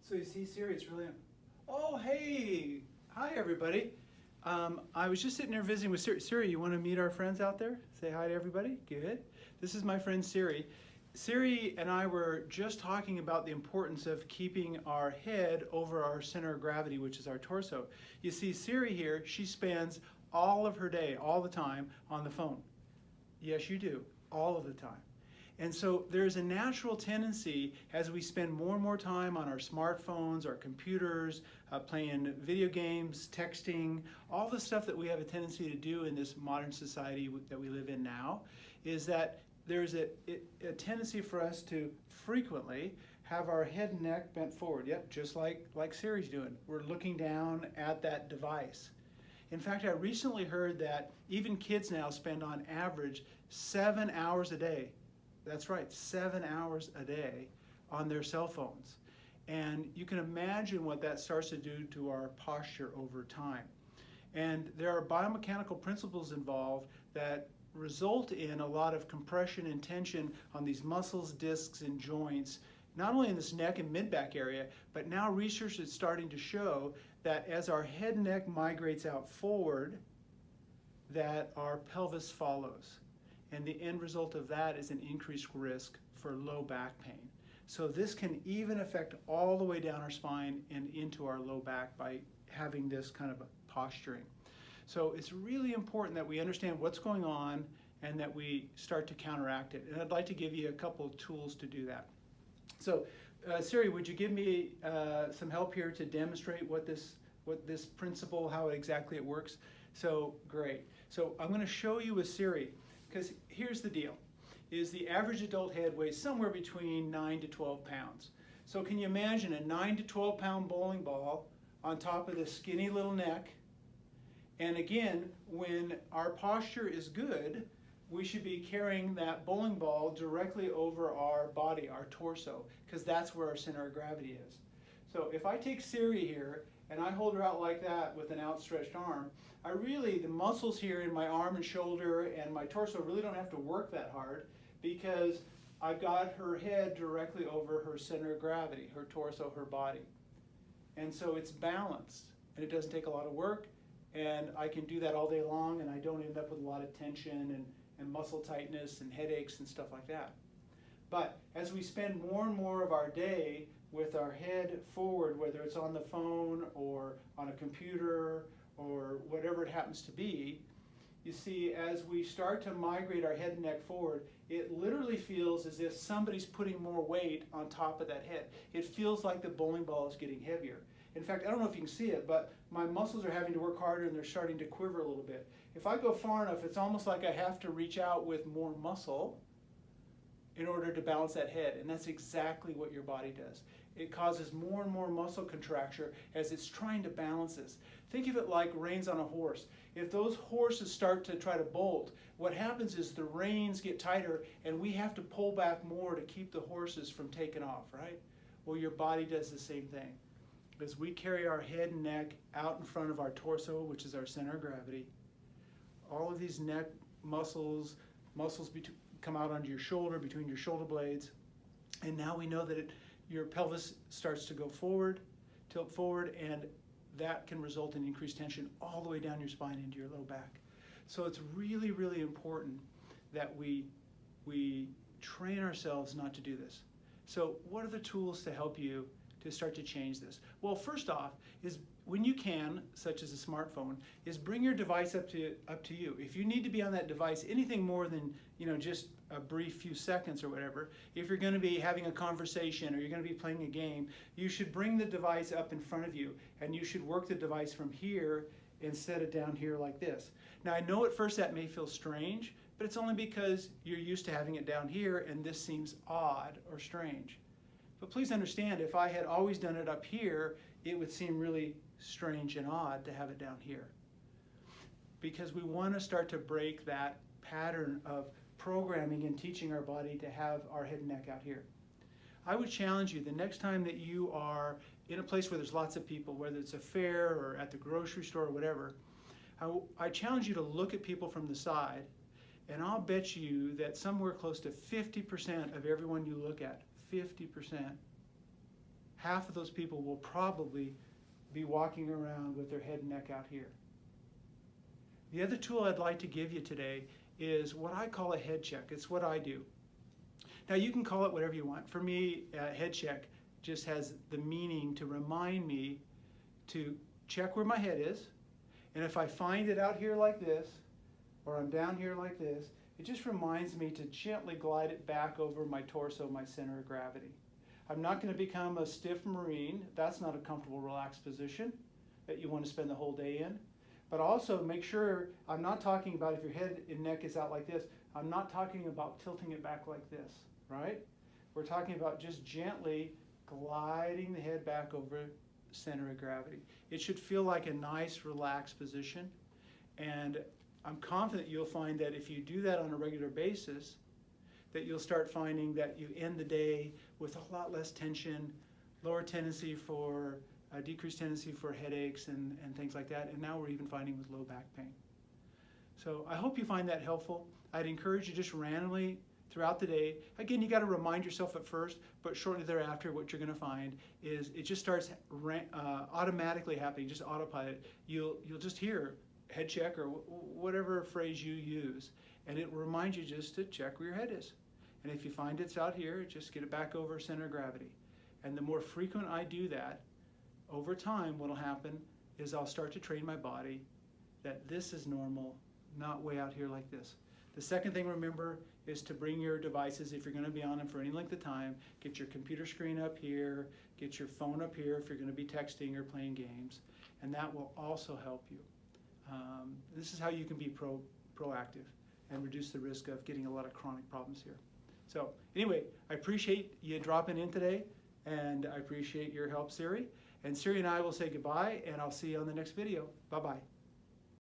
So you see, Siri, it's really. Oh, hey, hi everybody. I was just sitting there visiting with Siri. Siri, you want to meet our friends out there? Say hi to everybody. Good. This is my friend Siri. Siri and I were just talking about the importance of keeping our head over our center of gravity, which is our torso. You see, Siri here, she spends all of her day, all the time, on the phone. Yes, you do, all of the time. And so there's a natural tendency as we spend more and more time on our smartphones, our computers, playing video games, texting, all the stuff that we have a tendency to do in this modern society that we live in now, is that there's a tendency for us to frequently have our head and neck bent forward. Yep, just like Siri's doing. We're looking down at that device. In fact, I recently heard that even kids now spend on average 7 hours a day. That's right, 7 hours a day on their cell phones. And you can imagine what that starts to do to our posture over time. And there are biomechanical principles involved that result in a lot of compression and tension on these muscles, discs, and joints, not only in this neck and mid-back area, but now research is starting to show that as our head and neck migrates out forward, that our pelvis follows. And the end result of that is an increased risk for low back pain. So this can even affect all the way down our spine and into our low back by having this kind of posturing. So it's really important that we understand what's going on and that we start to counteract it. And I'd like to give you a couple of tools to do that. So Siri, would you give me some help here to demonstrate what this principle, how exactly it works? So great. So I'm going to show you with Siri. Because here's the deal, is the average adult head weighs somewhere between 9 to 12 pounds. So can you imagine a 9 to 12 pound bowling ball on top of this skinny little neck? And again, when our posture is good, we should be carrying that bowling ball directly over our body, our torso, because that's where our center of gravity is. So if I take Siri here and I hold her out like that with an outstretched arm, the muscles here in my arm and shoulder and my torso really don't have to work that hard because I've got her head directly over her center of gravity, her torso, her body. And so it's balanced and it doesn't take a lot of work, and I can do that all day long and I don't end up with a lot of tension and muscle tightness and headaches and stuff like that. But as we spend more and more of our day with our head forward, whether it's on the phone or on a computer or whatever it happens to be, you see, as we start to migrate our head and neck forward, it literally feels as if somebody's putting more weight on top of that head. It feels like the bowling ball is getting heavier. In fact, I don't know if you can see it, but my muscles are having to work harder and they're starting to quiver a little bit. If I go far enough, it's almost like I have to reach out with more muscle in order to balance that head, and that's exactly what your body does. It causes more and more muscle contraction as it's trying to balance this. Think of it like reins on a horse. If those horses start to try to bolt, what happens is the reins get tighter and we have to pull back more to keep the horses from taking off, right? Well, your body does the same thing. As we carry our head and neck out in front of our torso, which is our center of gravity, all of these neck muscles come out onto your shoulder, between your shoulder blades, and now we know that your pelvis starts to go forward, tilt forward, and that can result in increased tension all the way down your spine into your low back. So it's really, really important that we train ourselves not to do this. So what are the tools to help you to start to change this? Well, first off is when you can, such as a smartphone, is bring your device up to you. If you need to be on that device anything more than just a brief few seconds or whatever, if you're going to be having a conversation or you're going to be playing a game, you should bring the device up in front of you and you should work the device from here instead of down here like this. Now I know at first that may feel strange, but it's only because you're used to having it down here and this seems odd or strange. But please understand, if I had always done it up here, it would seem really strange and odd to have it down here. Because we want to start to break that pattern of programming and teaching our body to have our head and neck out here. I would challenge you the next time that you are in a place where there's lots of people, whether it's a fair or at the grocery store or whatever, I challenge you to look at people from the side, and I'll bet you that somewhere close to 50% of everyone you look at, 50%, half of those people will probably be walking around with their head and neck out here. The other tool I'd like to give you today is what I call a head check. It's what I do. Now you can call it whatever you want. For me, head check just has the meaning to remind me to check where my head is, and if I find it out here like this, or I'm down here like this, it just reminds me to gently glide it back over my torso, my center of gravity. I'm not going to become a stiff Marine. That's not a comfortable, relaxed position that you want to spend the whole day in. But also make sure, I'm not talking about if your head and neck is out like this, I'm not talking about tilting it back like this, right? We're talking about just gently gliding the head back over center of gravity. It should feel like a nice, relaxed position. And I'm confident you'll find that if you do that on a regular basis, that you'll start finding that you end the day with a lot less tension, lower tendency for, decreased tendency for headaches and things like that. And now we're even finding with low back pain. So I hope you find that helpful. I'd encourage you just randomly throughout the day. Again, you got to remind yourself at first, but shortly thereafter, what you're going to find is it just starts automatically happening, just autopilot. You'll just hear head check or whatever phrase you use, and it will remind you just to check where your head is. And if you find it's out here, just get it back over center of gravity. And the more frequent I do that, over time, what will happen is I'll start to train my body that this is normal, not way out here like this. The second thing, remember, is to bring your devices, if you're going to be on them for any length of time. Get your computer screen up here, get your phone up here if you're going to be texting or playing games, and that will also help you. This is how you can be proactive and reduce the risk of getting a lot of chronic problems here. So anyway, I appreciate you dropping in today, and I appreciate your help, Siri. And Siri and I will say goodbye, and I'll see you on the next video. Bye-bye.